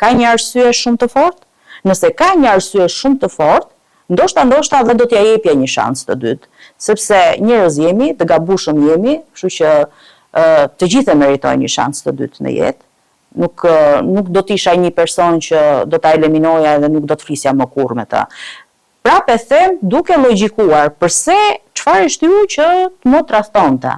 Ka një arsye shumë të fortë? Nëse ka një arsye shumë të fortë, ndoshta dhe do t'ja jepja një shans të dytë, sepse njerëz jemi, të gabushëm jemi, kështu që të gjithë meritojnë një shans të dytë në jetë. Nuk do t'isha një person që do t'a eliminoja dhe nuk do t'flisja më kurrë me ta. Prapë e them duke logjikuar, përse çfarë është ju që të më tradhtonte?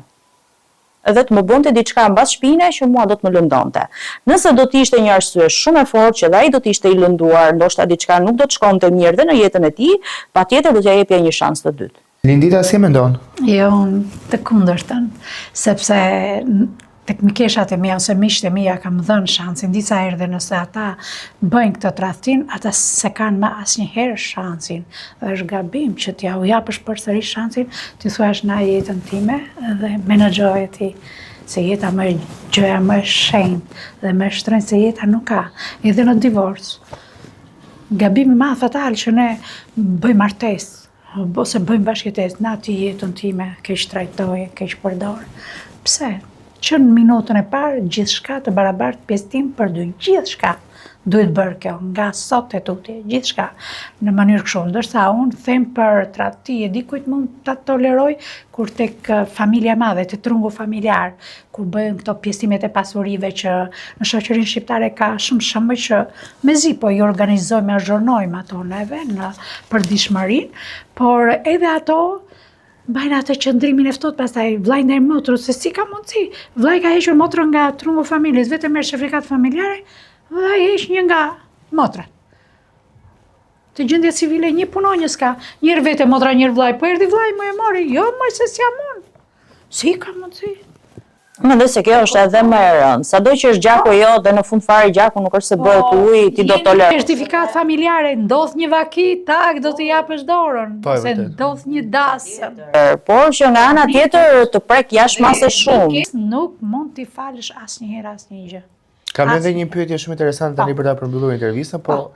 Edhe të më bënte diçka mbas shpine që mua do të më lëndonte. Nëse do të ishte një arsye shumë e fortë që ai do të ishte i lënduar, ndoshta diçka nuk do të shkonte mirë dhe në jetën e tij, patjetër do t'ja jepja një shans të dytë. Lindita si e mendon? Jo, të kundërtën, sepse tek mikeshat e mia ose miqtë e mia kam dhënë shansin disa herë dhe nëse ata bëjnë këtë tradhtim, ata se kanë më asnjëherë shansin. Dhe është gabim që t'ja u japësh përsëri shansin, ti thuash na jetën time dhe menaxhoje ti. Se jeta më gjëja më e shenjtë dhe më e shtrenjtë se jeta nuk ka. Edhe në divorc. Gabimi më fatal që ne bëjmë martesë ose bëjmë bashkëjetesë, na ti jetën time keq trajtoje, keq përdor. Pse? Që në minutën e parë, gjithçka të barabartë pjesëtim për dy, gjithçka duhet bërë kjo, nga sot e tuti, gjithçka në mënyrë kështu. Ndërsa unë them për tradhti e dikujt mund ta toleroj kur tek familja madhe, te trungu familjar, kur bëhen këto pjesëtimet e pasurive që në shoqërinë shqiptare ka shumë shembuj që mezi po i organizojmë, azhurnojmë ato neve në përditshmërinë, por edhe ato bajnë atë qëndrimin e ftohtë, pastaj vllai ndaj motrës, se si ka mundësi. Vllai ka hequr motrën nga trungu familjes, vetëm merr shefrikat familjare, vllai heq një nga motra. Të gjendja civile një punonjës ka, njërë vete motra, njërë vllai, po erdhi vllai më e mori, jo më se si jam unë. Si ka mundësi? Mendoj se kjo është edhe më e rëndë. Sado që është gjaku jo, dhe në fund fare gjaku nuk është se bëhet ujë, ti do toleroj. Certifikat familjare, ndodh një vaki, tak, do t'i japësh dorën, se ndodh një dasëm. Por që nga ana tjetër të prek jashmase shumë. Nuk mund t'i falësh asnjëherë asnjë gjë. Kam edhe një pyetje shumë interesante tani për ta përmbyllur intervistën, po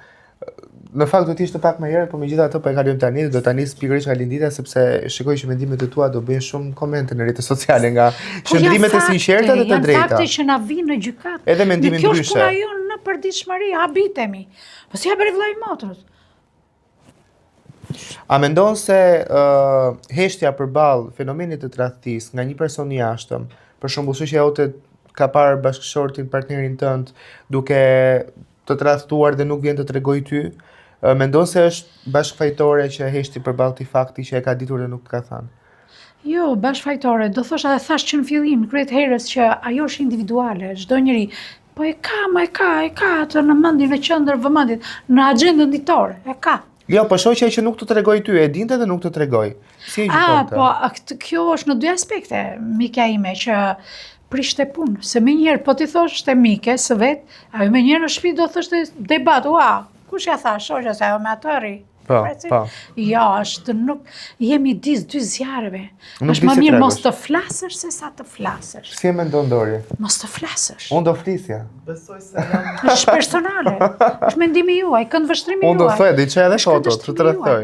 në fakt do të ishte pak më herët, po megjithatë po e kalojmë tani, do ta nis pikërisht nga Lindita sepse shikoj që mendimet e tua do bëjnë shumë komente në rrjetet sociale nga qëndrimet e sinqerta dhe të drejta. Janë fakte që na vinë në gjykat. Edhe mendimin ndryshe. Kjo është puna jonë në përditshmëri, habitemi. Po si ja bëri vllai motrës? A mendon se heshtja përballë fenomenit të tradhtisë nga një person i jashtëm, për shembull shoqja jote ka parë bashkëshortin, partnerin tënd duke të tradhtuar dhe nuk vjen të tregoj ty, mendon se është bashkëfajtore që heshti përballë këtij fakti që e ka ditur dhe nuk ka thënë? Jo, bashkëfajtore, do thosha dhe thash që në fillim, kryet herës që ajo është individuale, çdo njeri, po e ka atë në mendjen e qendër vëmendjet, në agjendën ditore, e ka. Jo, po shoqja që nuk të tregoj ty, e dinte dhe nuk të tregoj. Si e gjykon? Po, kjo është në dy aspekte, mikja ime, që prishte punë, se me njerë, po ti thosh të mike, së vetë, ajo me njerë në shtëpi do thoshte debat, kush ja tha, shoqja se ajo me atëri. Po. Jo, është nuk, jemi dy zjarëve. Është më mirë mos të flasësh se sa të flasësh. Si e mendon Dori? Mos të flasësh. Unë do flisja. Besoj se jam... është personale, është mendimi juaj, këndvështrimi juaj. Unë do thoj, dhe që edhe fotot, të të rëthoj.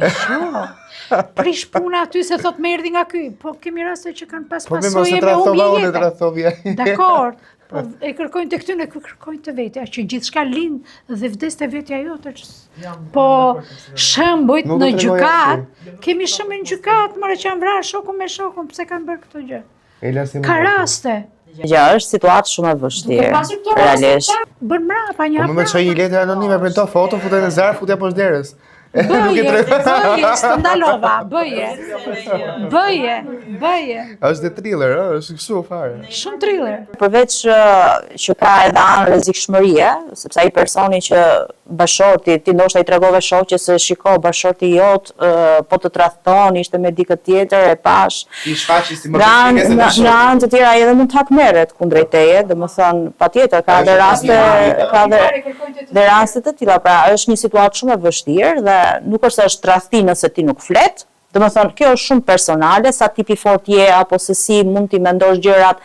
Jo, prish puna aty se thot me erdhi nga ky, po kemi raste që kanë pas pasojë me humbje jetë. Dakor, po e kërkojnë të këtyne, kërkojnë të vetja, që gjithçka lind dhe vdes të vetja jote. Po shembujt në gjykat, kemi shembuj në gjykat, mëre që janë vrarë shokun me shokun, pse kanë bërë këto gjë? Ka raste. Ja, është situatë shumë e vështirë, realisht. Bën mrapa një hap. Po më çoj një letër anonime, prento foto, futën në zar, futja poshtë derës. Bëje, së ndalova, bëje. Është dhe thriller, është kështu fare. Shumë thriller. Përveç që ka edhe anë rrezikshmërie, sepse ai personi që bashorti, ti ndoshta i tregove shoqës se shiko bashorti jot, po të tradhton, ishte me dikë tjetër, e pash. I shfaqi si më përpike se bashorti. Në anë të tjera edhe mund të hakmerret kundrejt teje, domethënë patjetër ka edhe raste të tilla, pra është një situatë shumë e vështirë dhe nuk është se është tradhti nëse ti nuk flet. Domethënë kjo është shumë personale, sa tipi fort je apo se si mund t'i mendosh gjërat,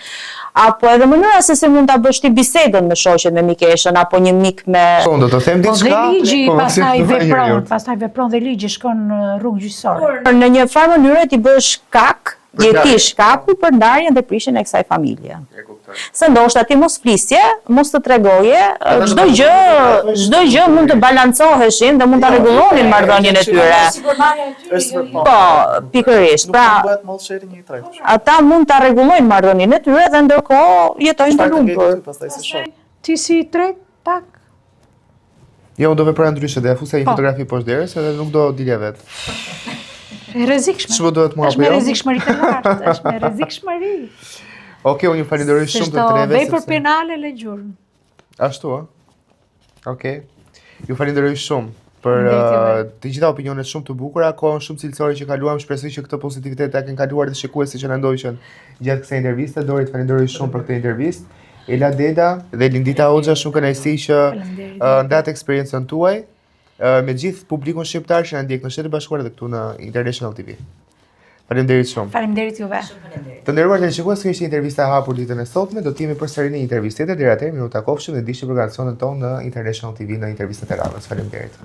apo edhe mënyra se si mund ta bësh ti bisedën me shoqen, me mikeshën apo një mik me. Po do të them diçka. Po dhe ligji pastaj vepron dhe ligji shkon në rrugë gjyqësore. Në një farë mënyrë ti bësh shkak, jetish shkaku për ndarjen dhe prishjen e kësaj familje. Se ndoshta ti mos flisje, mos të tregoje, çdo gjë mund të balancoheshin dhe mund ta rregullonin marrëdhënien e tyre. Po, pikërisht. Pra, bëhet mollsheri një i tretë. ata mund ta rregullojnë marrëdhënien e tyre dhe ndërkohë jetojnë të lumtur. Pastaj se shoh. Ti si i tretë, pak. Jo, unë do veproja ndryshe, dhe fusja një fotografi poshtë derës edhe nuk do dilja vetë. E rrezikshme. Ç'po duhet mua Është apo me jo? rrezikshmëri të lartë, është me rrezikshmëri. Okej, unë ju falenderoj shumë të Është treve. vepër penale le gjurmë. Ashtu, a? Okej. Ju falenderoj shumë për të gjitha opinionet shumë të bukura, kohën shumë cilësore që kaluam, shpresoj që këtë pozitivitet ta kenë kaluar dhe shikuesit që na ndoqën gjatë kësaj interviste. Dori, të falenderoj shumë për këtë intervistë. Ela Deda dhe Lindita Hoxha, shumë kënaqësi që ndatë eksperiencën tuaj me gjithë publikun shqiptar që na ndjek në Shtetet e Bashkuara dhe këtu në International TV. Faleminderit shumë. Faleminderit juve. Të nderuar teleshikues, kjo ishte intervista e hapur ditën e sotme. Do të jemi përsëri në një intervistë tjetër. Deri atëherë, ju takofshim dhe ndiqni programacionin tonë në International TV në intervistat e radhës. Faleminderit.